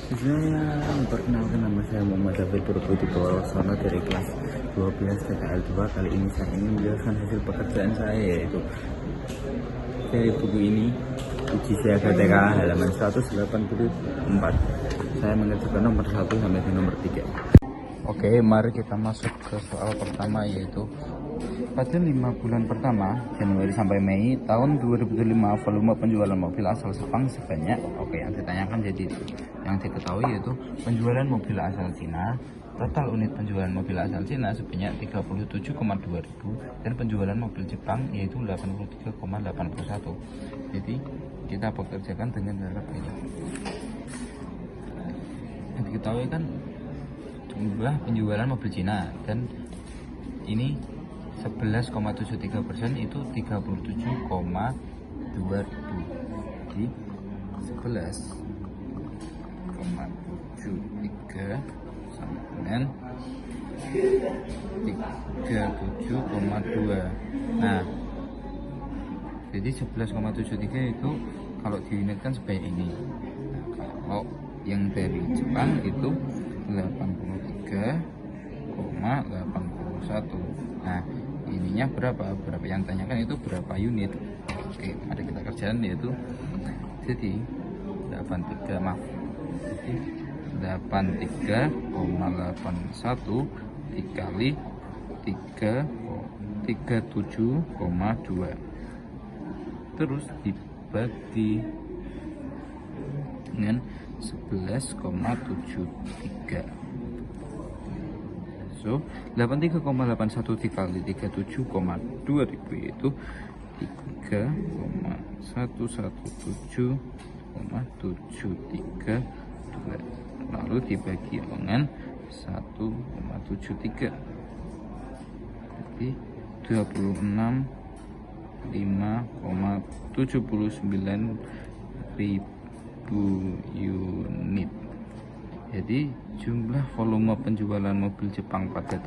Perkenalkan, nama saya Muhammad David Purwodipurwosono dari kelas 12 TKL 2. Kali ini saya ingin menjelaskan hasil pekerjaan saya, yaitu dari buku ini, uji siaga TK halaman 184. Saya mengerjakan nomor 1 sampai di nomor 3. Oke, mari kita masuk ke soal pertama, yaitu pada 5 bulan pertama, Januari sampai Mei tahun 2005, volume penjualan mobil asal Jepang sebanyak, yang ditanyakan jadi yang diketahui yaitu penjualan mobil asal Cina, total unit penjualan mobil asal Cina sebanyak 37,2 ribu, dan penjualan mobil Jepang yaitu 83,81. Jadi kita pekerjakan dengan cara ini. Yang diketahui kan jumlah penjualan mobil Cina, dan ini 11,73% itu 37,2 ribu. Jadi 11,73 sama dengan 37,2. Nah, jadi 11,73 itu kalau diunitkan sebanyak ini. Nah, kalau yang dari Jepang itu 83,81. Nah, ininya berapa yang tanyakan itu berapa unit. Oke, mari kita kerjakan, yaitu jadi 83,81 dikali 37,2 terus dibagi dengan 11,73. So, 83,81 dikali 37,2 ribu itu 3,117,732, lalu dibagi dengan 1,73. Jadi 26,5,79 ribu unit. Jadi jumlah volume penjualan mobil Jepang pada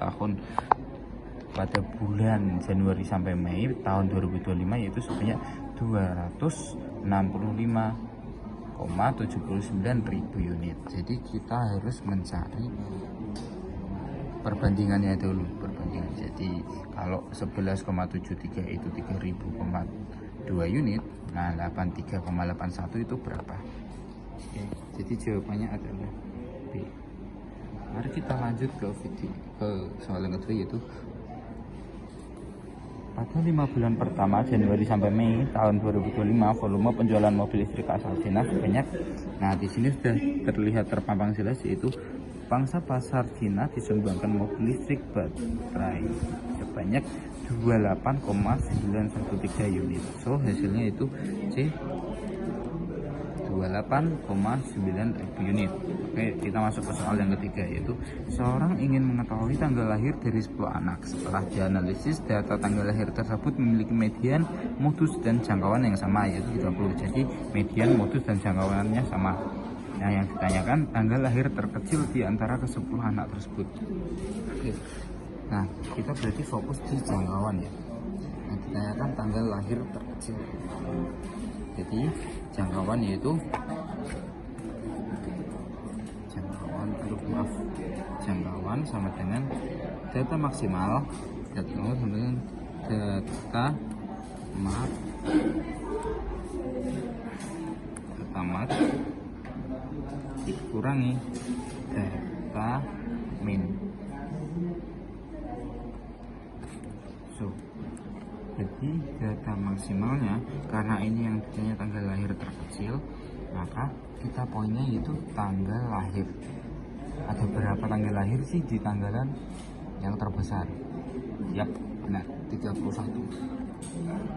bulan Januari sampai Mei tahun 2025 yaitu sebanyak 265,79 ribu unit. Jadi kita harus mencari perbandingannya dulu. Jadi kalau 11,73 itu 3000,2 unit, nah 83,81 itu berapa? Oke, jadi jawabannya adalah B. Mari kita lanjut ke soal yang kedua, yaitu pada 5 bulan pertama Januari sampai Mei tahun 2025, volume penjualan mobil listrik asal Cina sebanyak. Nah, di sini sudah terlihat terpampang jelas, yaitu pangsa pasar Cina disumbangkan mobil listrik baterai sebanyak 28,913 unit. So, hasilnya itu C, 28,9 ribu unit. Oke, kita masuk ke soal yang ketiga, yaitu seorang ingin mengetahui tanggal lahir dari 10 anak. Setelah dianalisis, data tanggal lahir tersebut memiliki median, modus, dan jangkauan yang sama, yaitu 30. Jadi median, modus, dan jangkauannya sama. Nah, yang ditanyakan tanggal lahir terkecil di antara ke-10 anak tersebut. Oke. Nah, kita berarti fokus di jangkauan ya. Yang ditanyakan tanggal lahir terkecil. Jadi jangkauan yaitu jangkauan sama dengan data maksimal, sama dengan data mat dikurangi data min. So, jadi data maksimalnya, karena ini yang ditanya tanggal lahir terkecil, maka kita poinnya itu tanggal lahir. Ada berapa tanggal lahir sih di tanggalan yang terbesar? Yap, benar, 31.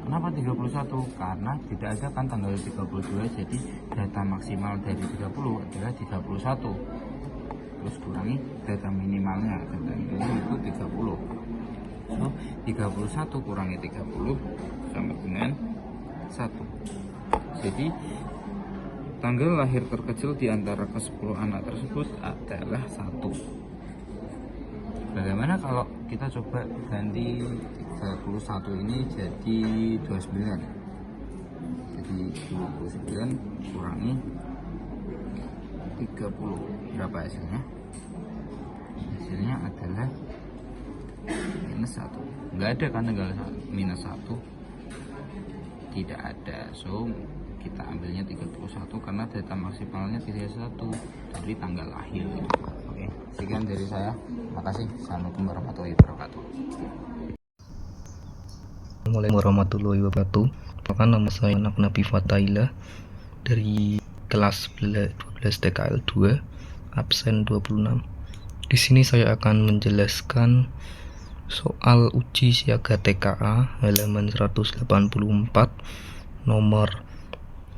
Kenapa 31? Karena tidak ada kan tanggal 32, jadi data maksimal dari 30 adalah 31. Terus kurangi data minimalnya, data minimalnya itu 30. So, 31 kurangi 30 sama dengan 1. Jadi tanggal lahir terkecil di antara ke-10 anak tersebut adalah 1. Bagaimana kalau kita coba ganti 31 ini jadi 29? Jadi 29 kurangi 30. Berapa hasilnya? Hasilnya adalah -1. Enggak ada kan tanggal -1? Tidak ada. So kita ambilnya 31 karena data maksimalnya 31 dari tanggal lahir. Oke, sekian dari saya. Makasih. Assalamualaikum warahmatullahi wabarakatuh. Assalamualaikum warahmatullahi wabarakatuh. Perkenalkan, nama saya Nabi Fatailah dari kelas 12 TKL 2, absen 26. Di sini saya akan menjelaskan soal uji siaga TKA halaman 184 nomor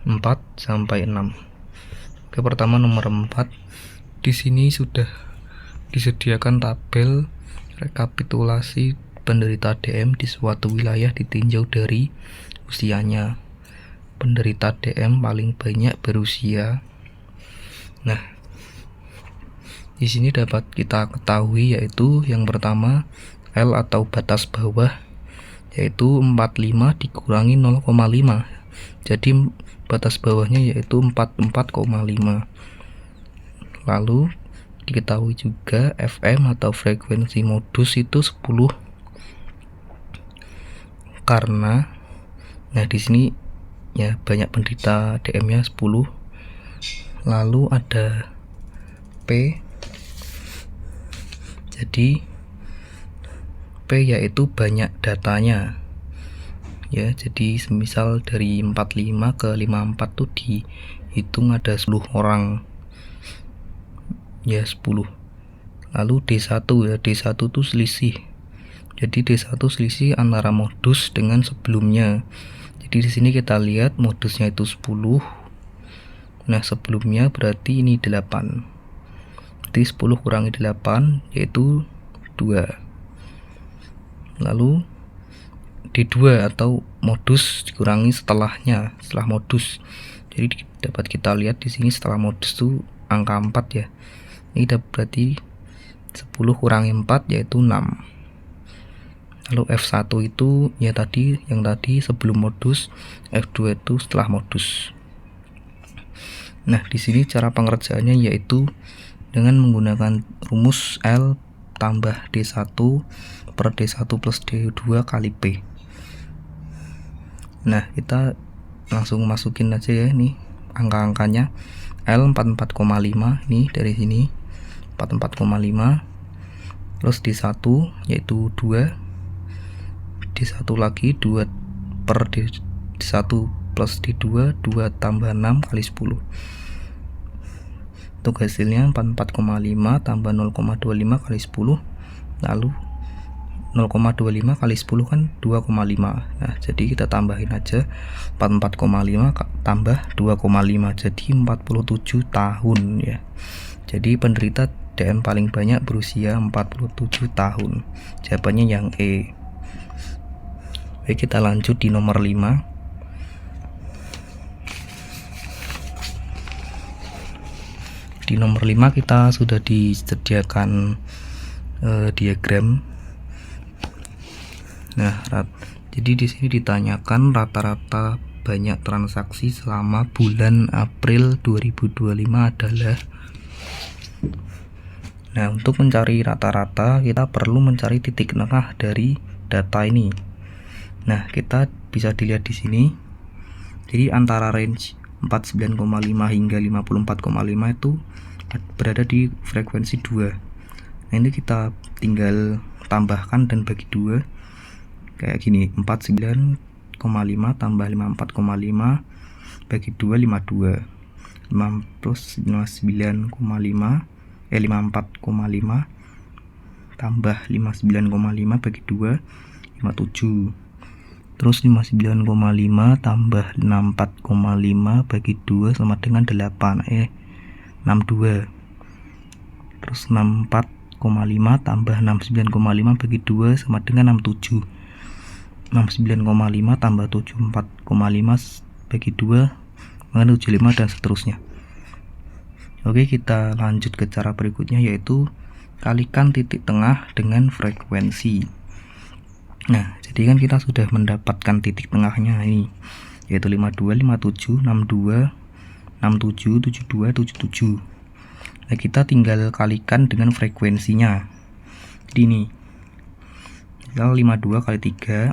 4 sampai 6. Oke, pertama nomor 4. Di sini sudah disediakan tabel rekapitulasi penderita DM di suatu wilayah ditinjau dari usianya. Penderita DM paling banyak berusia. Nah, di sini dapat kita ketahui yaitu yang pertama L atau batas bawah yaitu 45 dikurangi 0,5. Jadi batas bawahnya yaitu 44,5. Lalu diketahui juga FM atau frekuensi modus itu 10. Karena di sini ya banyak penderita DM-nya 10. Lalu ada P. Jadi P yaitu banyak datanya. Ya, jadi semisal dari 45 ke 54 tuh dihitung ada 10 orang. Ya, 10. Lalu D1 ya, D1 tuh selisih. Jadi D1 selisih antara modus dengan sebelumnya. Jadi di sini kita lihat modusnya itu 10. Nah, sebelumnya berarti ini 8. Jadi 10 kurangi 8 yaitu 2. Lalu D2 atau modus dikurangi setelah modus. Jadi dapat kita lihat di sini setelah modus itu angka 4 ya. Ini berarti 10 kurangi 4 yaitu 6. Lalu F1 itu ya yang tadi sebelum modus, F2 itu setelah modus. Nah, di sini cara pengerjaannya yaitu dengan menggunakan rumus L tambah D1 per D1 plus D2 kali P. Nah, kita langsung masukin aja ya ini angka-angkanya. L 44,5 ini dari sini 44,5. Terus D1 yaitu 2. D1 lagi 2 per D1 plus D2 2 tambah 6 kali 10. Untuk hasilnya 44,5 tambah 0,25 kali 10. Lalu 0,25 kali 10 kan 2,5. Nah, jadi kita tambahin aja 44,5 tambah 2,5 jadi 47 tahun ya. Jadi penderita DM paling banyak berusia 47 tahun. Jawabannya yang E. Oke, kita lanjut di nomor 5. Di nomor 5 kita sudah disediakan diagram. Nah, jadi di sini ditanyakan rata-rata banyak transaksi selama bulan April 2025 adalah. Nah, untuk mencari rata-rata kita perlu mencari titik tengah dari data ini. Nah, kita bisa dilihat di sini. Jadi antara range 49,5 hingga 54,5 itu berada di frekuensi 2. Nah, ini kita tinggal tambahkan dan bagi 2. Kayak gini, 49,5 tambah 54,5 bagi 2 52. 5 plus 59,5 54,5 tambah 59,5 bagi 2 57. Terus 59,5 tambah 64,5 bagi 2 sama dengan 62. Terus 64,5 tambah 69,5 bagi 2 sama dengan 67. 69,5 tambah 74,5 bagi 2 dengan 75 dan seterusnya. Oke, kita lanjut ke cara berikutnya yaitu kalikan titik tengah dengan frekuensi. Nah, jadi kan kita sudah mendapatkan titik tengahnya ini yaitu 52, 57, 62, 67, 72, 77. Nah, kita tinggal kalikan dengan frekuensinya. Jadi ini misal 52 kali 3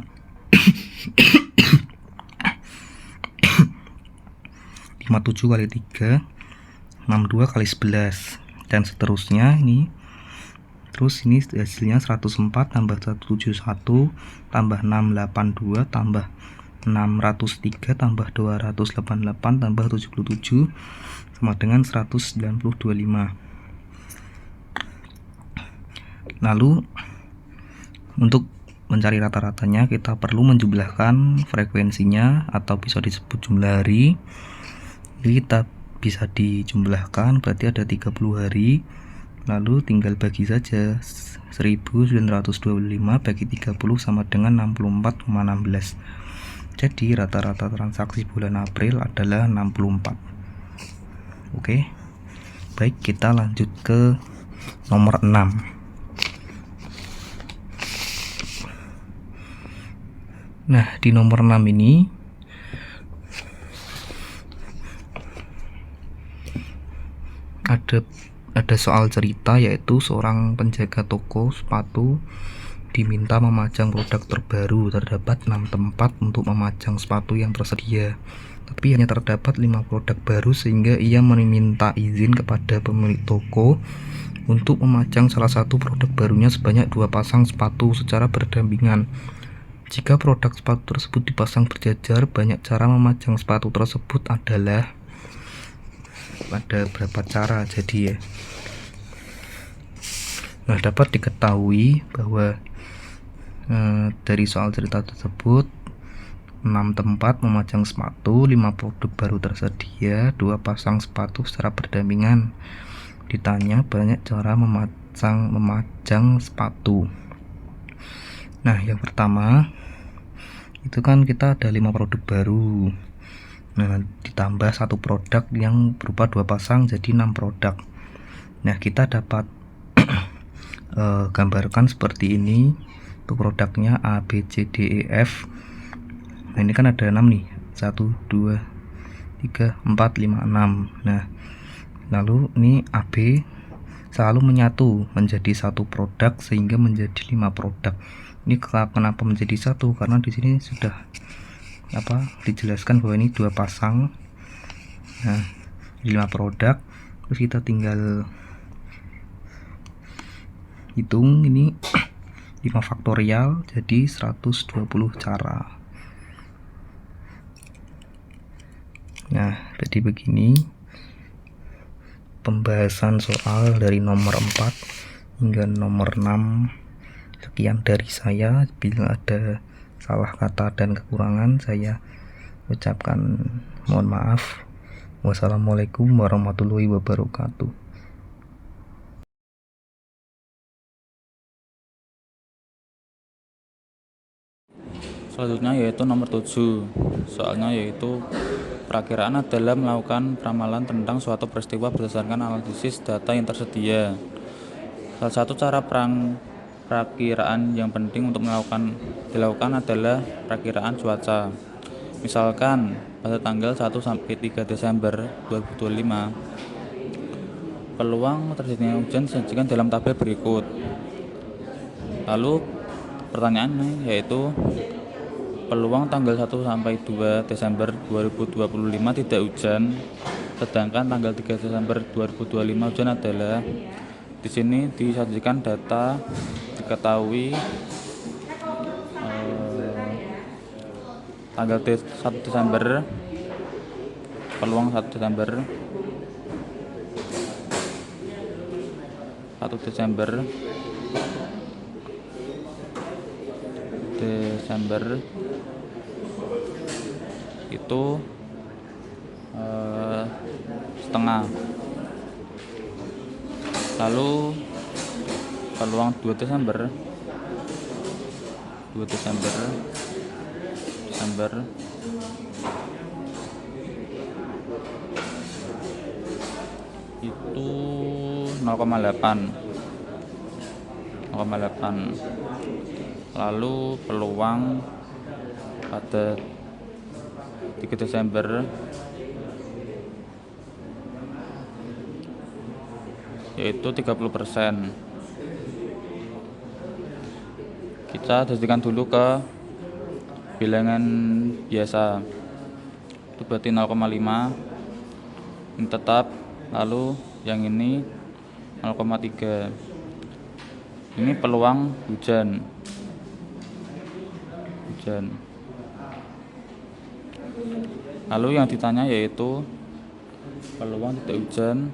57 kali 3 62 kali 11 dan seterusnya ini. Terus ini hasilnya 104 tambah 171 tambah 682 tambah 603 tambah 288 tambah 77 sama dengan 192,5. Lalu untuk mencari rata-ratanya kita perlu menjumlahkan frekuensinya atau bisa disebut jumlah hari. Jadi kita bisa dijumlahkan, berarti ada 30 hari. Lalu tinggal bagi saja, 1925 bagi 30 sama dengan 64,16. Jadi rata-rata transaksi bulan April adalah 64. Oke. Baik, kita lanjut ke nomor 6. Nah, di nomor 6 ini ada soal cerita, yaitu seorang penjaga toko sepatu diminta memajang produk terbaru. Terdapat 6 tempat untuk memajang sepatu yang tersedia, tapi hanya terdapat 5 produk baru, sehingga ia meminta izin kepada pemilik toko untuk memajang salah satu produk barunya sebanyak 2 pasang sepatu secara berdampingan. Jika produk sepatu tersebut dipasang berjajar, banyak cara memajang sepatu tersebut adalah, ada berapa cara jadi ya. Nah, dapat diketahui bahwa dari soal cerita tersebut 6 tempat memajang sepatu, 5 produk baru tersedia, 2 pasang sepatu secara berdampingan. Ditanya banyak cara memajang sepatu. Nah, yang pertama itu kan kita ada 5 produk baru. Nah, ditambah 1 produk yang berupa 2 pasang, jadi 6 produk. Nah, kita dapat gambarkan seperti ini. Untuk produknya A, B, C, D, E, F. Nah, ini kan ada 6 nih, 1, 2, 3, 4, 5, 6. Nah, lalu ini AB selalu menyatu menjadi 1 produk sehingga menjadi 5 produk. Ini kenapa menjadi 1? Karena di sini sudah dijelaskan bahwa ini 2 pasang. Nah, 5 produk. Terus kita tinggal hitung ini 5 faktorial, jadi 120 cara. Nah, jadi begini pembahasan soal dari nomor 4 hingga nomor 6. Sekian dari saya. Bila ada salah kata dan kekurangan, saya ucapkan mohon maaf. Wassalamualaikum warahmatullahi wabarakatuh. Selanjutnya yaitu nomor 7. Soalnya yaitu perakiraan adalah melakukan ramalan tentang suatu peristiwa berdasarkan analisis data yang tersedia. Salah satu cara perakiraan yang penting untuk dilakukan adalah perakiraan cuaca. Misalkan pada tanggal 1 sampai 3 Desember 2025 peluang terjadinya hujan disajikan dalam tabel berikut. Lalu pertanyaannya yaitu peluang tanggal 1 sampai 2 Desember 2025 tidak hujan, sedangkan tanggal 3 Desember 2025 hujan adalah. Di sini disajikan data diketahui tanggal 1 Desember, peluang 1 Desember 1 Desember itu setengah. Lalu peluang 2 Desember itu 0,8. Lalu peluang pada 3 Desember yaitu 30%. Kita jadikan dulu ke bilangan biasa, itu berarti 0,5 ini tetap, lalu yang ini 0,3. Ini peluang hujan. Lalu yang ditanya yaitu peluang tidak hujan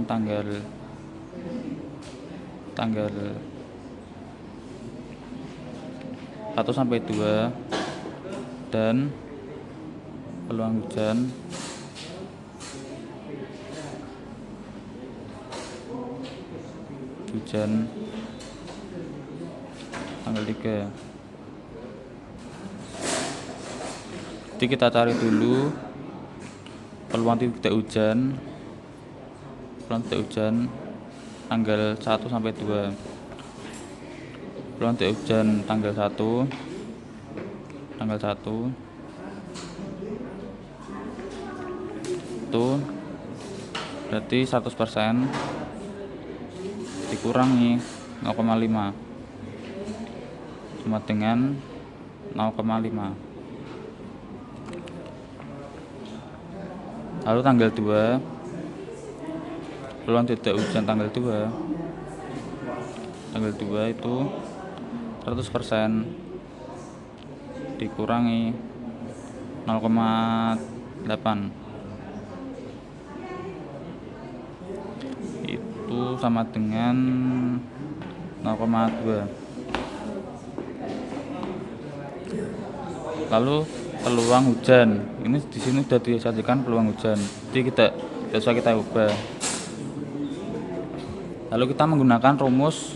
tanggal 1 sampai 2 dan peluang hujan tanggal 3. Jadi kita cari dulu peluang tidak hujan tanggal 1 sampai 2. Peluang tidak hujan tanggal 1 itu berarti 100% dikurangi 0,5 sama dengan 0,5. Lalu tanggal 2, peluang tidak hujan tanggal 2 itu 100% dikurangi 0,8, itu sama dengan 0,2. Lalu peluang hujan ini di sini sudah disajikan peluang hujan, jadi kita ubah. Lalu kita menggunakan rumus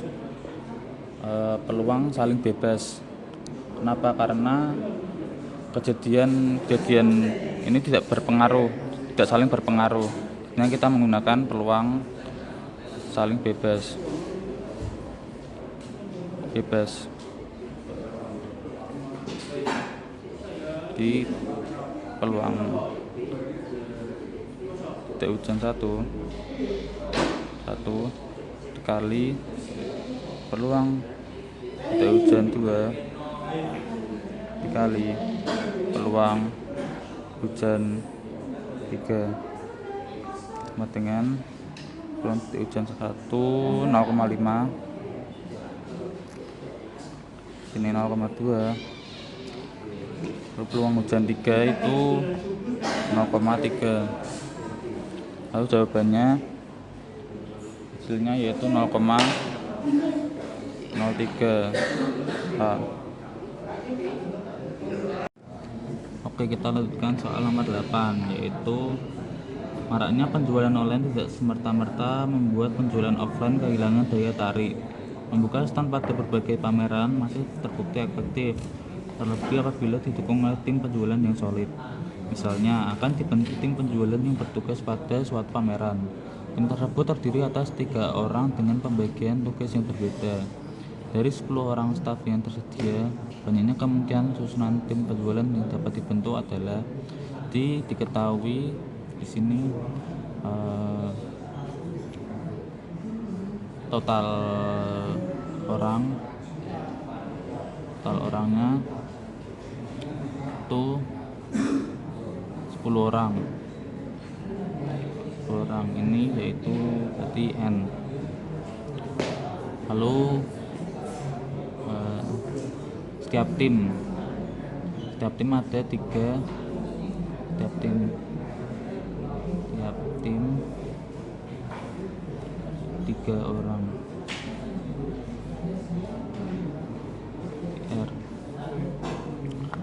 peluang saling bebas. Kenapa? Karena kejadian ini tidak saling berpengaruh. Nah, kita menggunakan peluang saling bebas. Di peluang tidak hujan 1 dikali peluang tidak hujan 2 dikali peluang hujan 3 sama dengan peluang tidak hujan 1 0,5, ini 0,2, lalu peluang hujan 3 itu 0,3. Lalu jawabannya hasilnya yaitu 0,03. Oke, kita lanjutkan soal nomor 8, yaitu maraknya penjualan online tidak semerta-merta membuat penjualan offline kehilangan daya tarik. Membuka stand pada berbagai pameran masih terbukti efektif, terlebih apabila didukung oleh tim penjualan yang solid. Misalnya, akan dibentuk tim penjualan yang bertugas pada suatu pameran. Tim tersebut terdiri atas 3 orang dengan pembagian tugas yang berbeda. Dari 10 orang staf yang tersedia, banyaknya kemungkinan susunan tim penjualan yang dapat dibentuk adalah diketahui di sini total orangnya itu 10 orang. Ini yaitu berarti N. Lalu setiap tim ada 3 orang. R.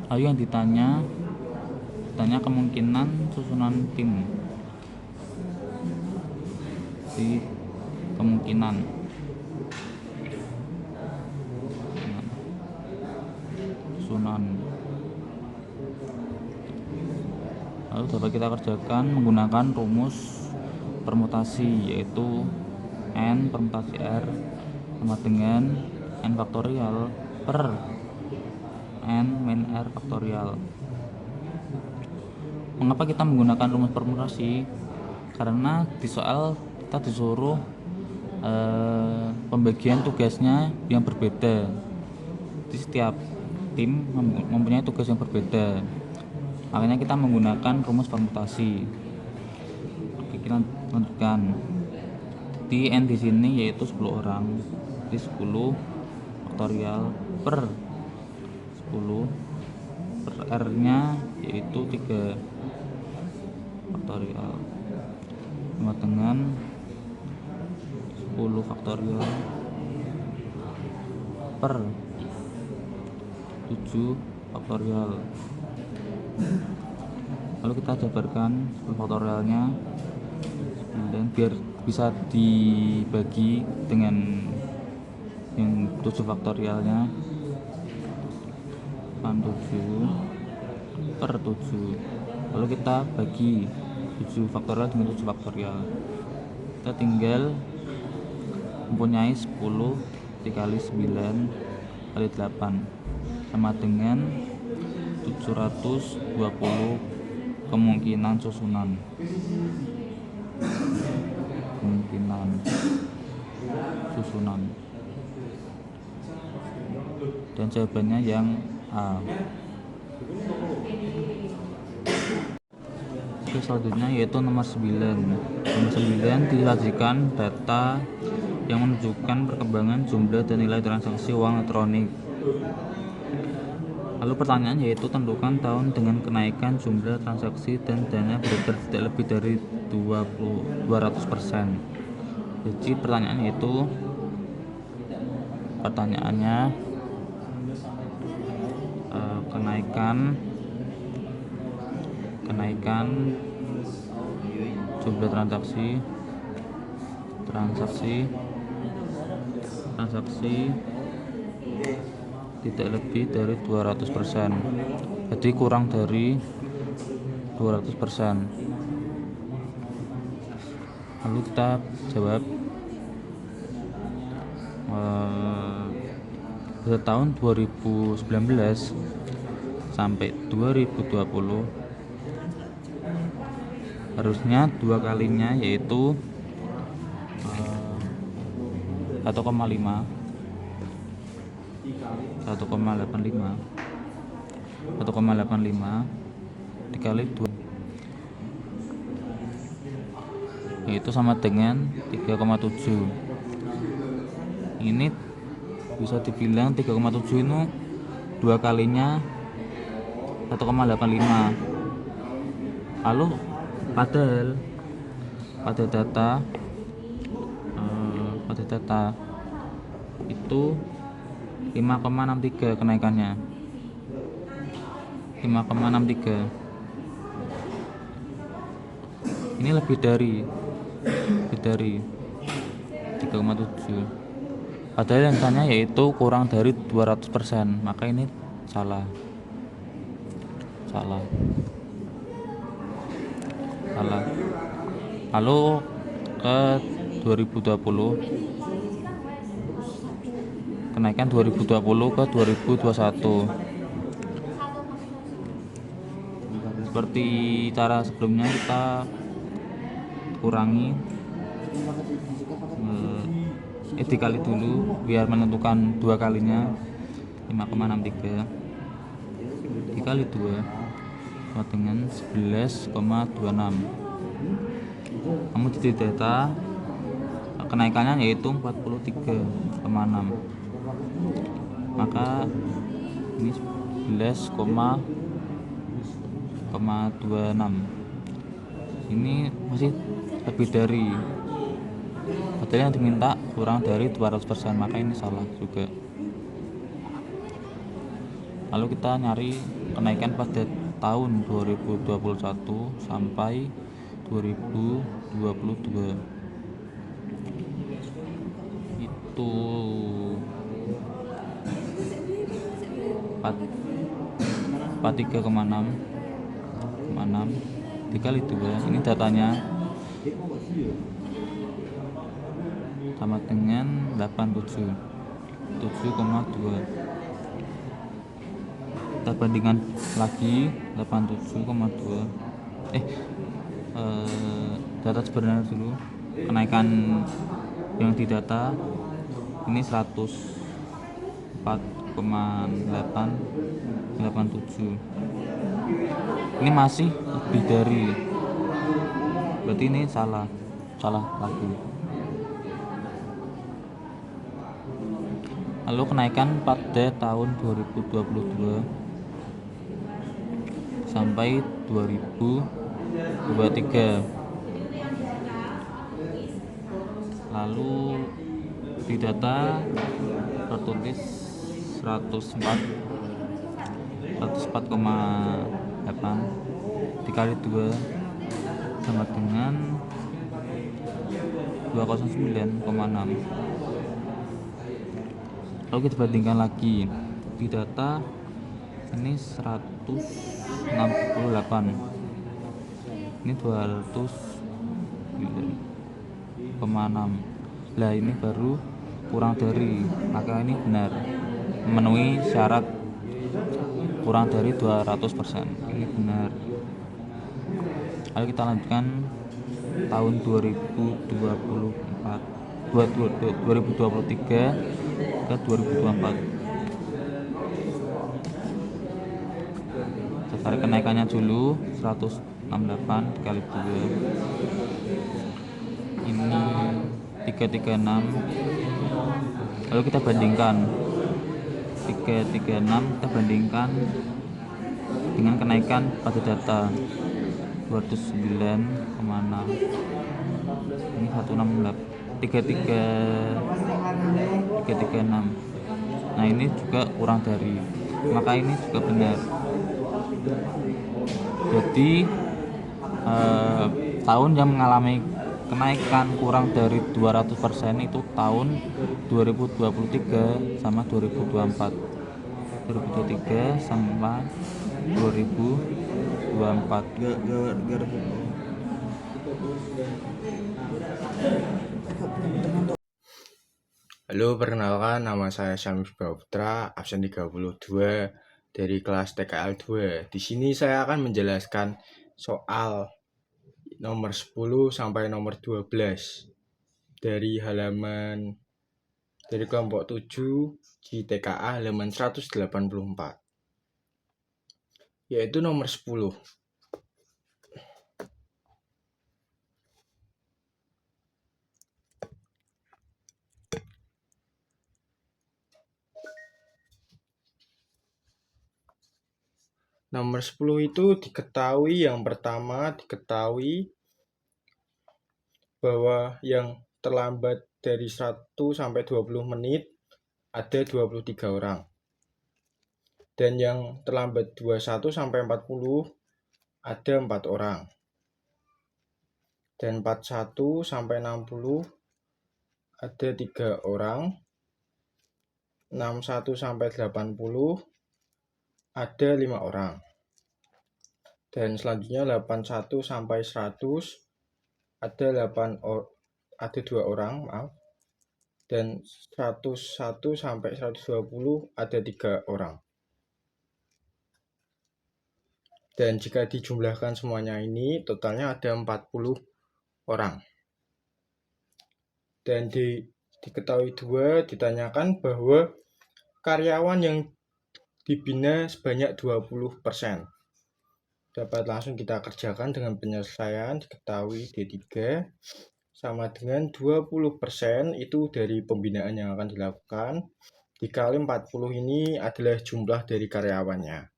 Lalu yang ditanya kemungkinan susunan tim. Di kemungkinan susunan. Lalu dapat kita kerjakan menggunakan rumus permutasi, yaitu N permutasi R sama dengan N faktorial per N min R faktorial. Mengapa kita menggunakan rumus permutasi? Karena di soal kita disuruh pembagian tugasnya yang berbeda. Jadi setiap tim mempunyai tugas yang berbeda. Makanya kita menggunakan rumus permutasi. Oke, kita lanjutkan. Di N di sini yaitu 10 orang. Jadi 10 faktorial per 10 per R-nya yaitu 3 faktorial sama dengan 10 faktorial per 7 faktorial. Lalu kita jabarkan 10 faktorialnya 9 biar bisa dibagi dengan yang 7 faktorialnya 7 per 7. Lalu kita bagi 7 faktorial dengan 7 faktorial. Kita tinggal mempunyai 10 dikali 9 kali 8 sama dengan 720 kemungkinan susunan. Dan jawabannya yang A. Oke, selanjutnya yaitu nomor 9. Nomor 9 disajikan data yang menunjukkan perkembangan jumlah dan nilai transaksi uang elektronik. Lalu pertanyaan yaitu tentukan tahun dengan kenaikan jumlah transaksi dan dana beredar tidak lebih dari 200%. Jadi pertanyaannya kenaikan jumlah transaksi tidak lebih dari 200%. Jadi kurang dari 200%. Lalu kita jawab pada tahun 2019 sampai 2020 harusnya 2 kalinya yaitu 1,85 dikali 2 yaitu sama dengan 3,7. Ini bisa dibilang 3,7 itu 2 kalinya 1,85. Lalu pada data itu 5,63 kenaikannya. 5,63. Ini lebih dari 3,7. Padahal yang tanya yaitu kurang dari 200%, maka ini salah. Lalu ke 2020, kenaikan 2020 ke 2021. Seperti cara sebelumnya kita kurangi dikali dulu biar menentukan 2 kalinya. 5,63 dikali 2 sama dengan 11,26. Namun di data kenaikannya yaitu 43,6, maka ini 11,26. Ini masih lebih dari, padahal yang diminta kurang dari 200%, maka ini salah juga. Lalu kita nyari kenaikan pada tahun 2021 sampai 2022. Itu 43,6 dikali 2. Ini datanya sama dengan 7,2. Kita bandingkan lagi 87,2 Data sebenarnya dulu. Kenaikan yang didata ini 104,887. Ini masih lebih dari, berarti ini salah lagi. Lalu kenaikan pada tahun 2022 sampai 2023. Lalu di data tertulis 104,8 dikali 2 sama dengan 209,6. Lalu kita bandingkan lagi di data ini 168, ini 209,6. Lah ini baru kurang dari, maka ini benar memenuhi syarat kurang dari 200%. Ini benar. Lalu kita lanjutkan tahun 2023 ke 2024. Kita tarik kenaikannya dulu 168 dikali 2. Ini 336. Lalu kita bandingkan 336 kita bandingkan dengan kenaikan pada data 209,6. Ini 168 336. Nah ini juga kurang dari, maka ini juga benar. Jadi tahun yang mengalami kenaikan kurang dari 200% itu tahun 2023 sama 2024. 2023 sama 2024. Halo, perkenalkan nama saya Syamif Putra, absen 32 dari kelas TKL 2. Di sini saya akan menjelaskan soal nomor 10 sampai nomor 12 dari kelompok 7 di TKA halaman 184, yaitu nomor 10. Nomor 10 itu yang pertama diketahui bahwa yang terlambat dari 1 sampai 20 menit ada 23 orang. Dan yang terlambat 21 sampai 40 ada 4 orang. Dan 41 sampai 60 ada 3 orang. 61 sampai 80 ada 5 orang. Dan selanjutnya 81 sampai 100 ada 2 orang, Dan 101 sampai 120 ada 3 orang. Dan jika dijumlahkan semuanya ini, totalnya ada 40 orang. Dan diketahui 2, ditanyakan bahwa karyawan yang dibina sebanyak 20%. Dapat langsung kita kerjakan dengan penyelesaian. Diketahui D3 sama dengan 20% itu dari pembinaan yang akan dilakukan, dikali 40 ini adalah jumlah dari karyawannya.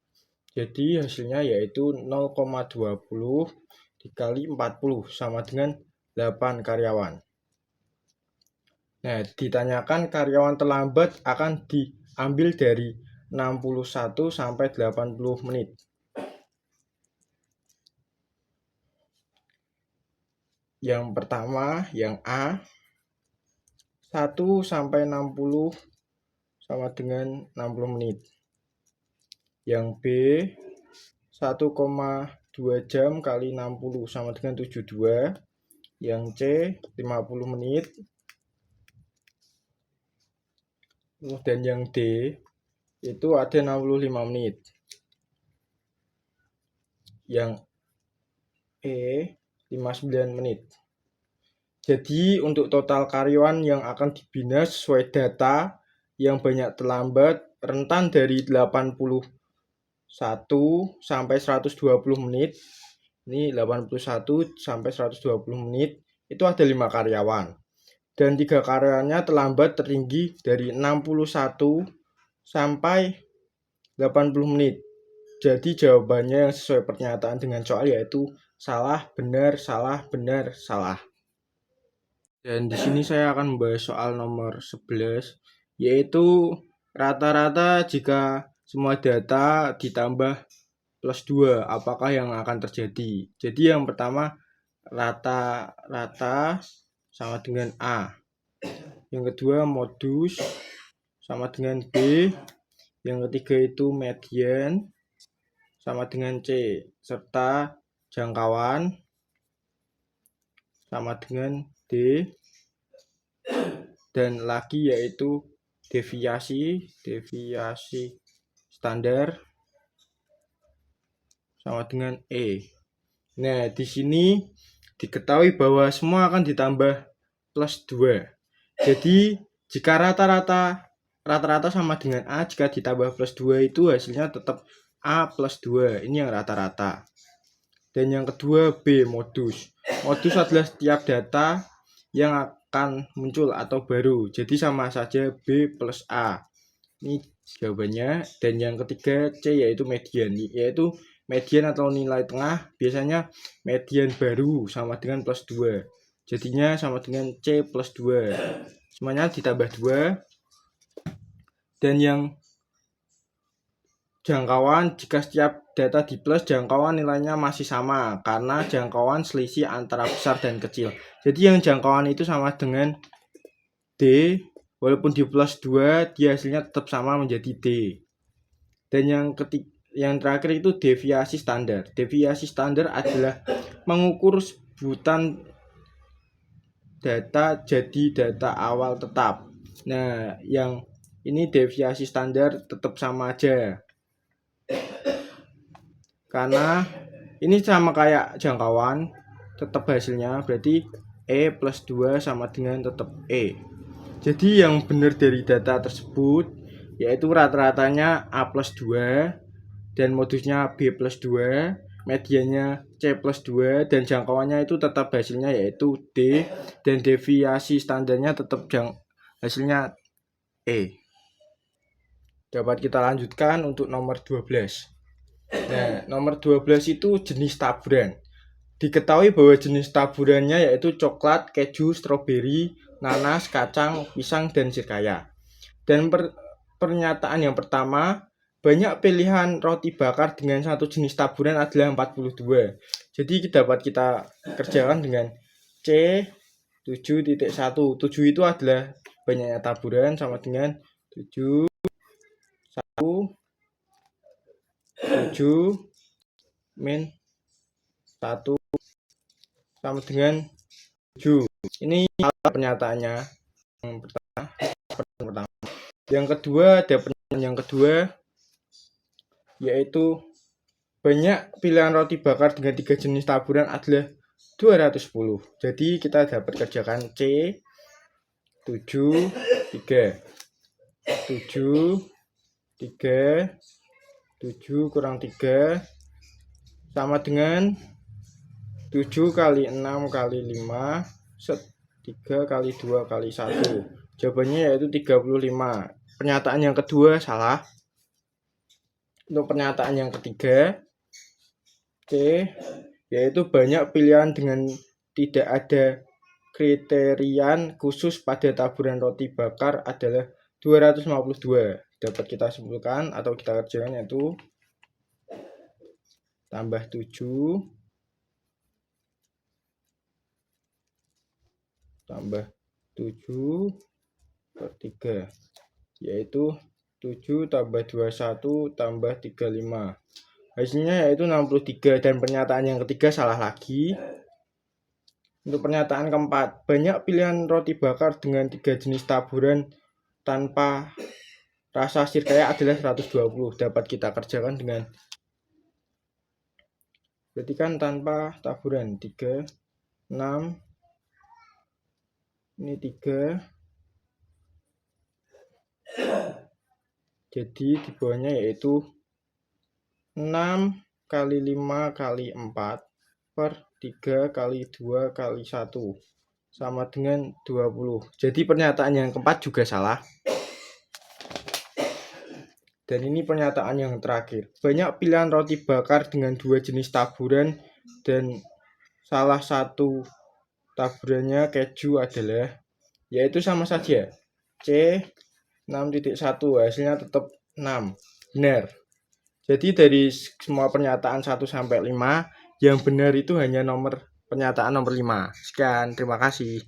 Jadi hasilnya yaitu 0,20 dikali 40 sama dengan 8 karyawan. Nah, ditanyakan karyawan terlambat akan diambil dari 61 sampai 80 menit. Yang pertama, yang A, 1 sampai 60 sama dengan 60 menit. Yang B, 1,2 jam kali 60 sama dengan 72. Yang C, 50 menit. Dan yang D, itu ada 65 menit. Yang 59 menit. Jadi untuk total karyawan yang akan dibina sesuai data yang banyak terlambat rentan dari 81 sampai 120 menit. Ini 81 sampai 120 menit itu ada 5 karyawan. Dan 3 karyawannya terlambat tertinggi dari 61 sampai 80 menit. Jadi jawabannya yang sesuai pernyataan dengan soal yaitu salah, benar, salah, benar, salah. Dan di sini saya akan membahas soal nomor 11, yaitu rata-rata jika semua data ditambah plus 2, apakah yang akan terjadi? Jadi yang pertama, rata-rata sama dengan A. Yang kedua, modus sama dengan B. Yang ketiga itu median sama dengan C. Serta jangkauan sama dengan D, dan lagi yaitu deviasi standar sama dengan E. Nah, di sini diketahui bahwa semua akan ditambah plus 2. Jadi, jika rata-rata sama dengan A, jika ditambah plus 2 itu hasilnya tetap A plus 2. Ini yang rata-rata. Dan yang kedua B, modus. Modus adalah setiap data yang akan muncul atau baru. Jadi sama saja B plus A. Ini jawabannya. Dan yang ketiga C yaitu median. Yaitu median atau nilai tengah biasanya median baru sama dengan plus 2. Jadinya sama dengan C plus 2. Semuanya ditambah 2. Dan yang jangkauan, jika setiap data di plus, jangkauan nilainya masih sama karena jangkauan selisih antara besar dan kecil. Jadi yang jangkauan itu sama dengan D, walaupun di plus 2 dia hasilnya tetap sama menjadi D. Dan yang terakhir itu deviasi standar. Deviasi standar adalah mengukur sebutan data jadi data awal tetap. Nah, yang ini deviasi standar tetap sama aja. Karena ini sama kayak jangkauan, tetap hasilnya berarti E plus 2 sama dengan tetap E. Jadi yang benar dari data tersebut yaitu rata-ratanya A plus 2 dan modusnya B plus 2, mediannya C plus 2, dan jangkauannya itu tetap hasilnya yaitu D, dan deviasi standarnya tetap hasilnya E. Dapat kita lanjutkan untuk nomor 12. Nah, nomor 12 itu jenis taburan. Diketahui bahwa jenis taburannya yaitu coklat, keju, stroberi, nanas, kacang, pisang, dan sirkaya. Dan pernyataan yang pertama, banyak pilihan roti bakar dengan satu jenis taburan adalah 42. Jadi dapat kita kerjakan dengan C 7.1. 7 itu adalah banyaknya taburan sama dengan 7 min 1 sama dengan 7. Ini pernyataannya yang pertama. Yang kedua, ada pernyataan yang kedua yaitu banyak pilihan roti bakar dengan 3 jenis taburan adalah 210. Jadi kita dapat kerjakan C 7 3 kurang 3 sama dengan 7 kali 6 kali 5 3 kali 2 kali 1. Jawabannya yaitu 35. Pernyataan yang kedua salah. Untuk pernyataan yang ketiga C, yaitu banyak pilihan dengan tidak ada kriterian khusus pada taburan roti bakar adalah 252. Dapat kita simpulkan atau kita kerjakan yaitu tambah 7 tambah 7 per 3 yaitu 7 tambah 21 tambah 35. Hasilnya yaitu 63. Dan pernyataan yang ketiga salah lagi. Untuk pernyataan keempat, banyak pilihan roti bakar dengan 3 jenis taburan tanpa rasa sirkaya adalah 120. Dapat kita kerjakan dengan Berarti kan tanpa taburan 3, 6, ini 3. Jadi di bawahnya yaitu 6 kali 5 kali 4 per 3 kali 2 kali 1 sama dengan 20. Jadi pernyataan yang keempat juga salah. Dan ini pernyataan yang terakhir. Banyak pilihan roti bakar dengan 2 jenis taburan dan salah satu taburannya keju adalah, yaitu sama saja. C 6.1, hasilnya tetap 6. Benar. Jadi dari semua pernyataan 1 sampai 5, yang benar itu hanya pernyataan nomor 5. Sekian, terima kasih.